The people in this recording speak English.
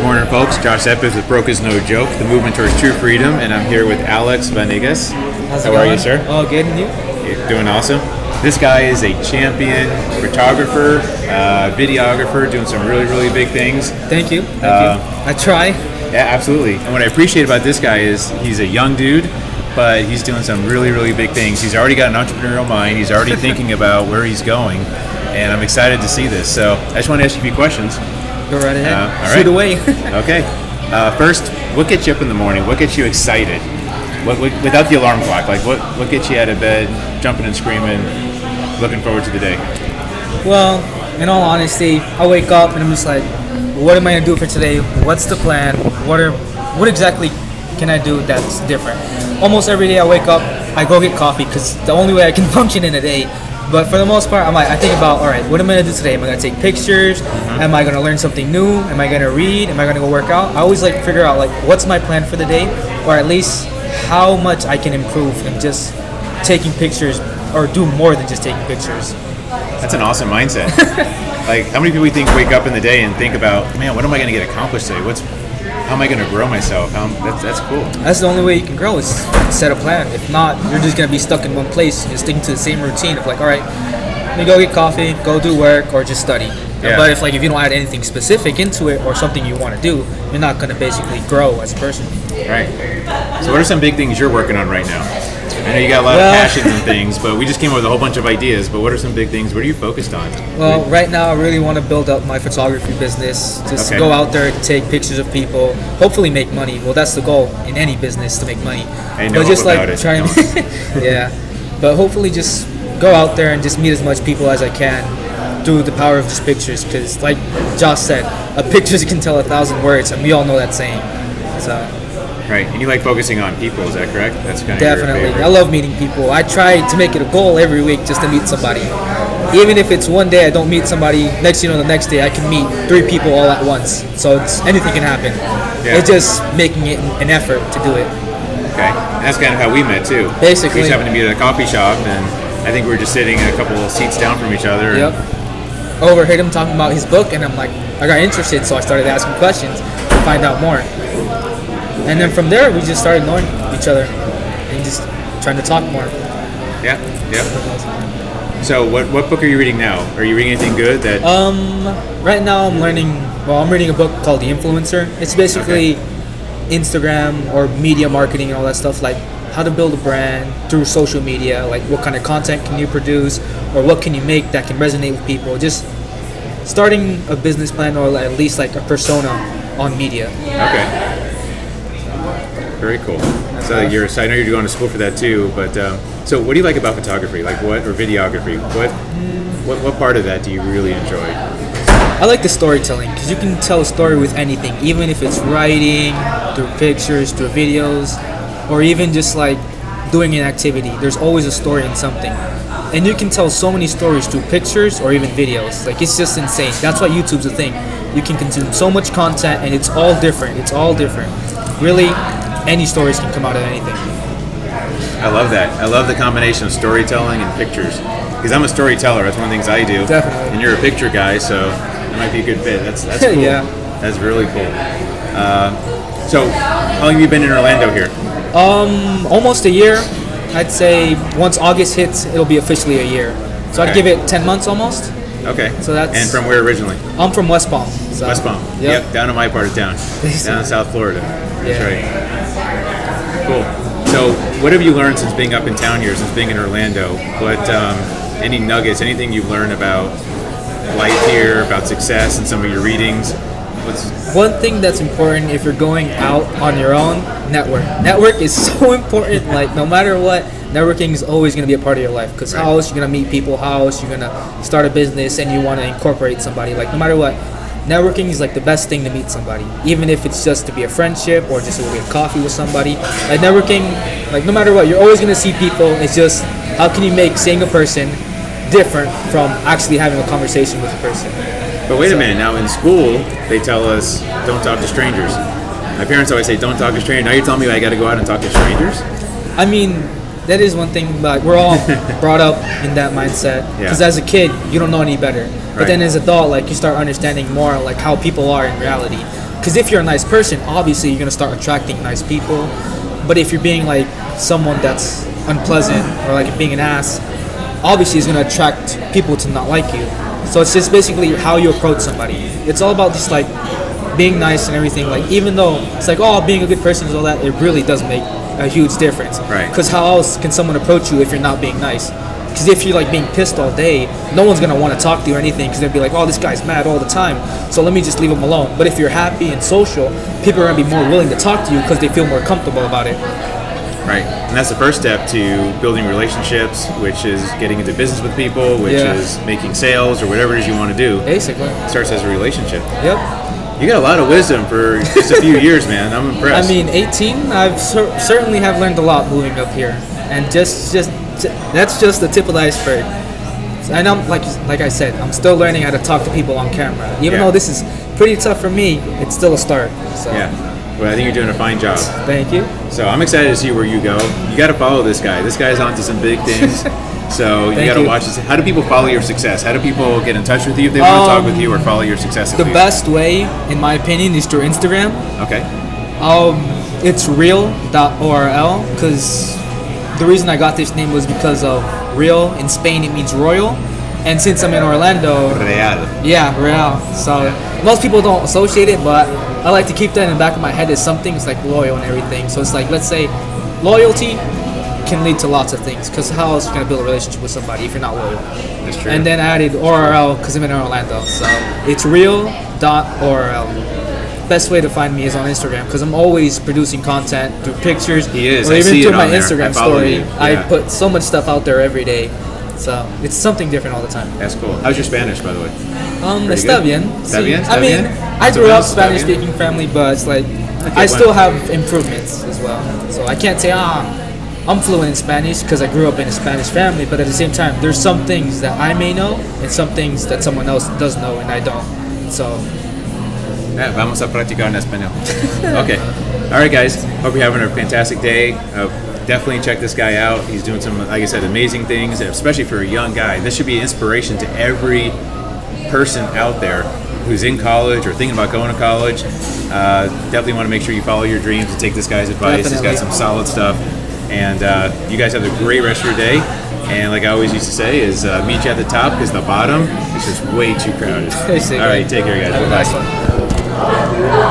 Morning, folks. Josh Eppes with Broke is No Joke, the movement towards true freedom, and I'm here with Alex Vanegas. How are you, sir? Oh, good, and you? You're doing awesome. This guy is a champion photographer, videographer, doing some really, really big things. Thank you. I try. Yeah, absolutely. And what I appreciate about this guy is he's a young dude, but he's doing some really, really big things. He's already got an entrepreneurial mind. He's already thinking about where he's going, and I'm excited to see this. So I just want to ask you a few questions. Go right ahead. All right. Shoot away. Okay. First, what gets you up in the morning? What gets you excited? What without the alarm clock? Like what gets you out of bed, jumping and screaming, looking forward to the day? Well, in all honesty, I wake up and I'm just like, what am I gonna do for today? What's the plan? What exactly can I do that's different? Almost every day I wake up, I go get coffee because the only way I can function in a day. But for the most part, I think about, all right, what am I going to do today? Am I going to take pictures? Am I going to learn something new? Am I going to read? Am I going to go work out? I always like to figure out, like, what's my plan for the day? Or at least how much I can improve in just taking pictures or do more than just taking pictures. That's an awesome mindset. Like, how many people you think wake up in the day and think about, man, what am I going to get accomplished today? How am I going to grow myself? That's cool. That's the only way you can grow is set a plan. If not, you're just going to be stuck in one place and sticking to the same routine of like, all right, let me go get coffee, go do work, or just study. Yeah. But if you don't add anything specific into it or something you want to do, you're not going to basically grow as a person. Right. So what are some big things you're working on right now? I know you got a lot of passions and things, but we just came up with a whole bunch of ideas. But what are some big things? What are you focused on? Well, right now I really want to build up my photography business. Just go out there, take pictures of people, hopefully make money. Well, that's the goal in any business, to make money. I know but just about it. trying, yeah. But hopefully just go out there and just meet as much people as I can through the power of just pictures. Because like Josh said, a picture can tell 1,000 words, and we all know that saying. So. Right, and you like focusing on people, is that correct? That's kind of Definitely. Your favorite. I love meeting people. I try to make it a goal every week just to meet somebody. Even if it's one day I don't meet somebody, the next day I can meet 3 people all at once. So anything can happen. Yeah. It's just making it an effort to do it. Okay, and that's kind of how we met too. Basically. We just happened to meet at a coffee shop, and I think we were just sitting a couple of seats down from each other. Yep. Overheard him talking about his book, and I'm like, I got interested, so I started asking questions to find out more. And then from there, we just started knowing each other and just trying to talk more. Yeah. So what book are you reading now? Are you reading anything good that... Right now I'm reading a book called The Influencer. It's basically Instagram or media marketing and all that stuff, like how to build a brand through social media, like what kind of content can you produce or what can you make that can resonate with people. Just starting a business plan or at least like a persona on media. Okay. Very cool. So I know you're going to school for that too, but so what do you like about photography? Or videography? What part of that do you really enjoy? I like the storytelling because you can tell a story with anything, even if it's writing, through pictures, through videos, or even just like doing an activity. There's always a story in something. And you can tell so many stories through pictures or even videos. Like, it's just insane. That's why YouTube's a thing. You can consume so much content and it's all different. Really, any stories can come out of anything. I love that. I love the combination of storytelling and pictures. Because I'm a storyteller. That's one of the things I do. Definitely. And you're a picture guy, so it might be a good fit. That's cool. Yeah. That's really cool. So, how long have you been in Orlando here? Almost a year. I'd say once August hits, it'll be officially a year. So I'd give it 10 months almost. Okay. So that's. And from where originally? I'm from West Palm. So. West Palm. Yep. Down in my part of town. Down in South Florida. That's right. Cool. So, what have you learned since being up in town here, since being in Orlando? Any nuggets, anything you've learned about life here, about success, and some of your readings? One thing that's important if you're going out on your own, network. Network is so important. Like, no matter what, networking is always going to be a part of your life. Because how else you're going to meet people? How else you're going to start a business and you want to incorporate somebody? Like, no matter what, networking is like the best thing to meet somebody. Even if it's just to be a friendship or just to get coffee with somebody. Like, networking, like, no matter what, you're always going to see people. It's just, how can you make seeing a person different from actually having a conversation with a person? But wait a minute, now in school, they tell us, don't talk to strangers. My parents always say, don't talk to strangers. Now you're telling me I got to go out and talk to strangers? I mean, that is one thing, but we're all brought up in that mindset. Because as a kid, you don't know any better. But then as an adult, like, you start understanding more, like, how people are in reality. because if you're a nice person, obviously you're gonna start attracting nice people. But if you're being like someone that's unpleasant or like being an ass, obviously it's gonna attract people to not like you. So it's just basically how you approach somebody. It's all about just like being nice and everything. Like even though it's like, oh, being a good person is all that, it really does make a huge difference. Right. Because how else can someone approach you if you're not being nice? Because if you're like being pissed all day, no one's gonna want to talk to you or anything. Because they'll be like, oh, this guy's mad all the time, so let me just leave him alone. But if you're happy and social, people are gonna be more willing to talk to you because they feel more comfortable about it. Right, and that's the first step to building relationships, which is getting into business with people, which is making sales or whatever it is you want to do. Basically, It starts as a relationship. Yep. You got a lot of wisdom for just a few years, man. I'm impressed. I mean, 18. I've certainly have learned a lot moving up here, and just that's just the tip of the iceberg. And I'm like I said, I'm still learning how to talk to people on camera. Even though this is pretty tough for me, it's still a start. So. Yeah. Well, I think you're doing a fine job. Thank you. So I'm excited to see where you go. You got to follow this guy. This guy's onto some big things. So you got to watch this. How do people follow your success? How do people get in touch with you if they want to talk with you or follow your success? The best way, in my opinion, is through Instagram. Okay. It's real.orl, because the reason I got this name was because of real. In Spain, it means royal. And since I'm in Orlando, Real. Yeah, real. So most people don't associate it, but I like to keep that in the back of my head as something. It's like loyal and everything. So it's like, let's say, loyalty can lead to lots of things. Because how else are you gonna build a relationship with somebody if you're not loyal? That's true. And then I added ORL because I'm in Orlando. So it's real.orl. Best way to find me is on Instagram because I'm always producing content through pictures. He is. Or I even see through it my on there. Instagram I follow story. you. I Yeah. put so much stuff out there every day. So it's something different all the time. That's cool. How's your Spanish, by the way? Está good? bien. Está Sí. bien? I Está mean, bien? I Más o grew up menos, está Spanish bien? speaking family, but it's like Okay, I still bueno. have improvements as well. So I can't say I'm fluent in Spanish because I grew up in a Spanish family, but at the same time, there's some things that I may know and some things that someone else does know and I don't. So Vamos a practicar en español. Okay. All right, guys. Hope you're having a fantastic day. Definitely check this guy out. He's doing some, like I said, amazing things, especially for a young guy. This should be inspiration to every person out there who's in college or thinking about going to college. Definitely want to make sure you follow your dreams and take this guy's advice. Definitely. He's got some solid stuff. And you guys have a great rest of your day. And like I always used to say, is meet you at the top because the bottom is just way too crowded. All right, take care, guys. Have a Bye-bye. nice one.